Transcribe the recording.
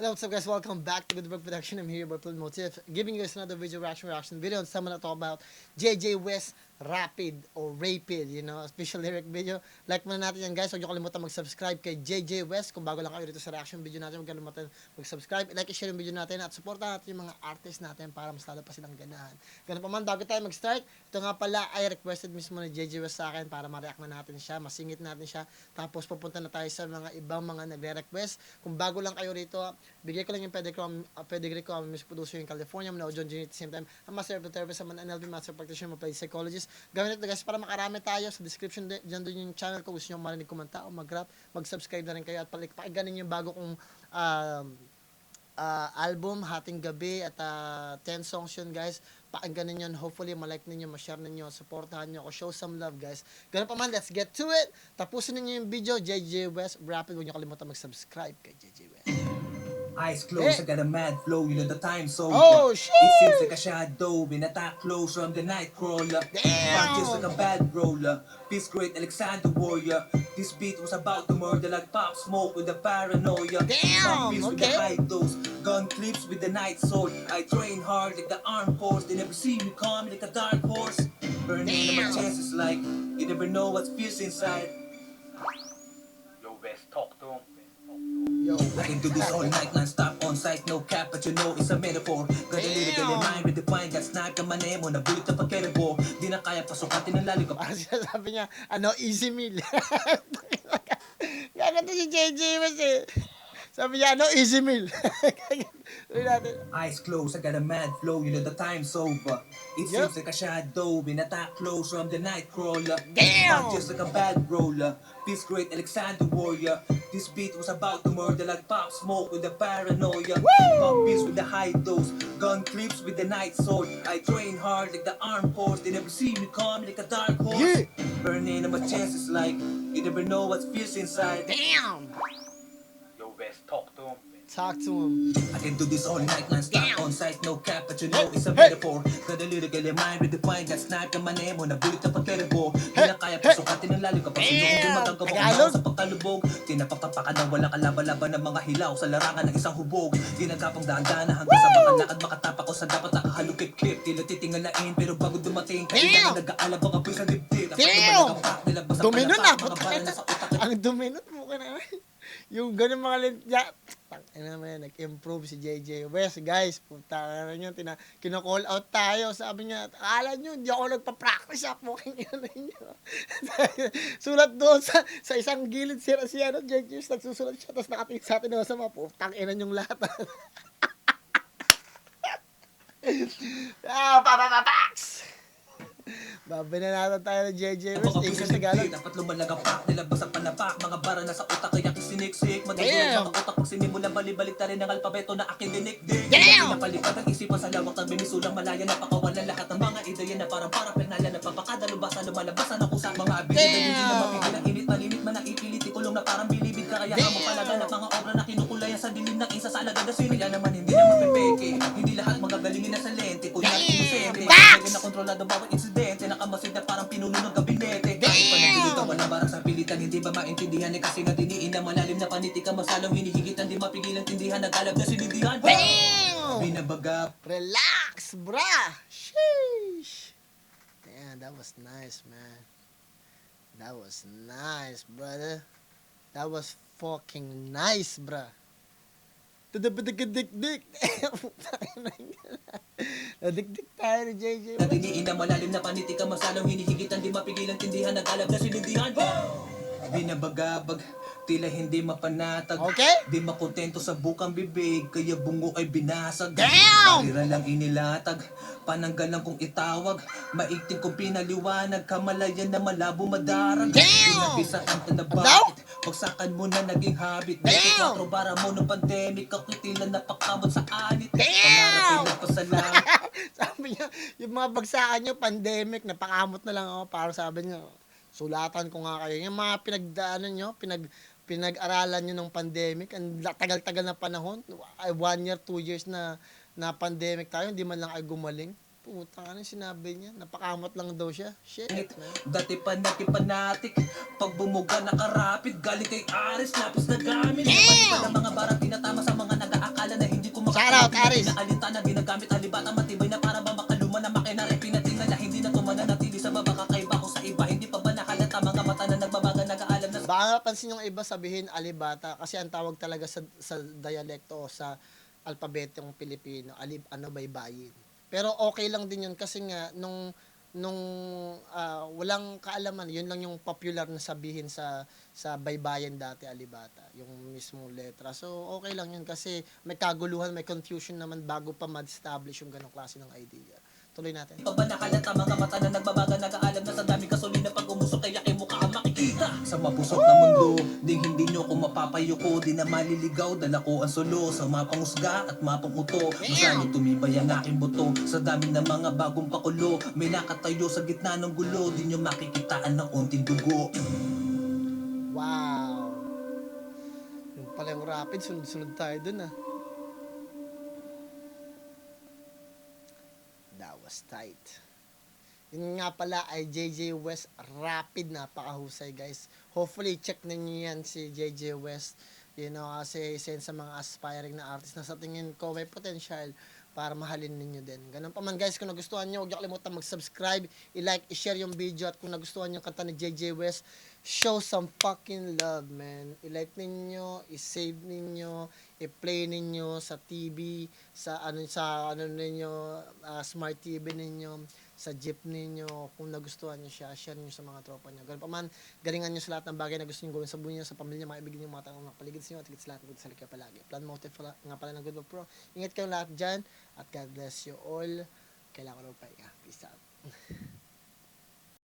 Hello, what's up guys? Welcome back to Good Work Production. I'm here by Plug Motif, giving you guys another reaction video on someone to talk about JJ West Rapid or Rapid, special lyric video. Like muna natin yan guys. Huwag niyo kalimutan mag-subscribe kay JJ West. Kung bago lang kayo dito sa reaction video natin, huwag kalimutan mag-subscribe, like, share yung video natin at supportan natin yung mga artist natin para mas lalo pa silang ganahan. Ganun pa man, bago tayo mag-start, ito nga pala ay requested mismo ni JJ West sa akin para ma-react na natin siya, masingit natin siya. Tapos pupunta na tayo sa mga ibang mga nagre-request. Kung bago lang kayo rito, bigay ko lang yung pedigree ko, music producer in California, Manao John Jr. At the same time, ang master of therapist, ang NLP master practitioner, applied psychologist. Gawin ito guys para makarami tayo. Sa description dyan doon yung channel ko. Gusto nyo marinig, kumanta o mag-rap, mag-subscribe na rin kayo at pakinggan yung bago kong album, Hating Gabi at 10 songs yun guys. Pakinggan ninyo, hopefully malike ninyo, ma-share ninyo, supportahan nyo ako, show some love guys. Ganun pa man, let's get to it. Tapusin ninyo yung video. JJ West Rapid, huwag nyo kalimutan mag-subscribe kay JJ West. Eyes closed, I got a mad flow, you know the time so Oh, shit! It seems like a shadow, been attacked close from the night crawler. Damn! Just like a bad roller, peace great Alexander Warrior. This beat was about to murder like Pop Smoke with the paranoia. Damn, With the okay. high dose, gun clips with the night sword. I train hard like the armed force, they never see me come like a dark horse. Burning my Damn. chances like, you never know what feels inside. Yo, best talk to him. Yo, I can do this all night, non-stop, on-site, no cap, but you know it's a metaphor. Got a little bit of mind, redefined, got sniped, kamanemo, nabulit na pagkerebo. Di na kaya pasukatin ng lalim ka. parang sinasabi niya, easy meal. Gaganda si JJ West eh. Sabi niya, easy meal. Ulit natin. Eyes closed, I got a mad flow, you know the time's over. It Yup. seems like a shadow, been attacked close from the night crawler. Damn. Just like a bad roller, peace great Alexander Warrior. This beat was about to murder like Pop Smoke with the paranoia. Pop beats with the high dose, gun clips with the night sword. I train hard like the armed force, they never see me come like a dark horse. Yeah. Burning my chances like, you never know what feels inside. Damn! Yo, best talk to him. Talk to him. I can do this all night, non-stop, on-site, no cap, but you know Hey, it's a hey. metaphor. Got a little girl in mind, redefined, that snipe, kamanemo, nabulit na pagkerebo. Di Hey, na kaya hey. pasukatin ng lalim kapag sino hindi Damn. magagawa Tagalog. sa pagkalubog. Tinapapapaka na walang kalaban-laban ng mga hilaw sa larangan ng isang hubog. Di nagkapang daan-daan hanggang sa baka lakad makatapak ko sa dapat nakahalukip-kip. Tila titingalain pero bago dumating, kailangan nag-aalab ang apoy sa dibdib. Damn. Dumi nun ah. Mga bala na sa utak. Ang dumi nun mo ka na. Yung ganun mga lintya. Tangina naman, nag-improve si JJ West. Guys, punta na yun. Kina-call out tayo. Sabi niya, akala nyo, hindi ako nagpa-practice ako. Sulat doon sa isang gilid si JJ West. Nagsusulat siya. Tapos nakatingin sa atin sa mga putang ina yung lahat. Papapapaks! Babinanatan tayo ng JJ West. English Tagalog. Dapat lumalagapak, nilabas ang panapak. Mga bara na sa utak, kaya kisiniksik. Madagol Damn. sa utak, pag sinimula balibalik na rin ang alpabeto na aking dinikdik. Damn. Napalipat ang isipan sa lawak ng minisulang malaya. Napakawalan lahat ng mga ideya na parang penala. Napapakada, lubasan, lumalabasan ang usap. Mga abilidad, hindi na mapigil ang init. Malimit man ang ipilit, ikulong na parang bilibid ka. Kaya ang palaga ng mga obra na kinukulayan sa dilim ng isa sa alagad na sino. Kaya naman hindi naman pepeke. Hindi lahat magagalingin na sa lente. Kunya inosente. Kaya na kontrolado bawat insidente. Nakamasid na parang pinuno ng gabinete. Kahit pa nagpilitan, walang barang sa pilitan. Hindi ba maintindihan eh kasi nga diniin na malalim na panitika. Masalang hinihigitan, di mapigilan tindihan. Nagalab na sinindihan. Damn! Binabagap. Relax, brah! Sheesh! Damn, that was nice, man. That was nice, brother. That was fucking nice, bruh. Dik-dik. Nadik-dik tayo ni JJ. Nadiniin na malalim na panitika. Masalang hinihigitan, di mapigilan tindihan. Nagalab na sinindihan. Binabagabag, tila hindi mapanatag. Okay? Di makontento sa bukang bibig, kaya bungo ay binasag. Damn! Parira lang inilatag, pananggal lang kung itawag. Maiting kong pinaliwanag, kamalayan na malabo madarag. Damn! Pinabisa ang Ano? bakit, pagsakan mo na naging habit. Damn! 24 bara mo nung pandemic, ako tila napakamot sa anit. Damn! Pangarap pasalamat. Sabi niya, yung mga bagsakan niyo, pandemic, napakamot na lang ako. Para sabi niya, sulatan ko nga kayo. Yung mga pinagdaanan nyo, pinag-aralan nyo ng pandemic, ang tagal-tagal na panahon, 1 year, 2 years na pandemic tayo, hindi man lang ay gumaling. Putang ano sinabi niya, napakamot lang daw siya. Shit, man. Dati pa nakipanatik, pag bumuga nakarapid, galing kay Aris, lapis na gamit. Kapag pa ng mga barang tinatama sa mga nag-aakala. Shout out, Aris. Alintana, ginagamit alibata, matibay na para ba makaluma na makinari. Pinatingala, hindi na tumananatili sa baba, kakaiba ko sa iba. Hindi pa ba nakalata, mga mata na nagbabaga, nag-aalam na Baka napansin yung iba sabihin alibata kasi ang tawag talaga sa dialekto o sa alpabetong Pilipino, baybayin. Pero okay lang din yun kasi nga nung walang kaalaman, yun lang yung popular na sabihin sa baybayin dati, alibata, yung mismong letra. So okay lang yun kasi may kaguluhan, may confusion naman bago pa ma-establish yung ganong klase ng idea. Tuloy natin. pa ba nakalata, mga mata na nagbabaga, nag-aalam na sa dami gasolina pag umusok, kaya kay mukha ang makikita. Sa mapusok na mundo, ding hindi nyo ko mapapayuko, di na maliligaw, dala ko ang solo, sa mapangusga at mapanguto. Masalo tumibay ang aking buto, sa dami ng mga bagong pakulo, may nakatayo sa gitna ng gulo, di nyo makikitaan ng unting dugo. Wow! Yung pala yung rapid, sunod-sunod tayo dun ah. That was tight. Yun nga pala ay JJ West Rapid, napakahusay guys. Hopefully check ninyo yan si JJ West. You know, kasi isa yun sa mga aspiring na artist na sa tingin ko may potential para mahalin ninyo din. Ganun pa man guys, kung nagustuhan nyo, huwag nyo kalimutan mag-subscribe, i-like, i-share yung video, at kung nagustuhan nyo yung kanta ni JJ West, show some fucking love, man. I-like ninyo, i-save ninyo, i-play ninyo sa TV, sa ano ninyo, smart TV ninyo, sa jeep ninyo. Kung nagustuhan nyo siya, share nyo sa mga tropa nyo. Ganun pa man, galingan nyo sa lahat ng bagay na gusto nyo gawin sa buhay nyo, sa pamilya, mga ibigin nyo, mga tanong na paligid sa inyo, at higit sa lahat, good sa likha palagi. Plan motive nga pala ng Good Pro. Ingat kayong lahat dyan, at God bless you all. Kailangan ko na pahinga. Peace out.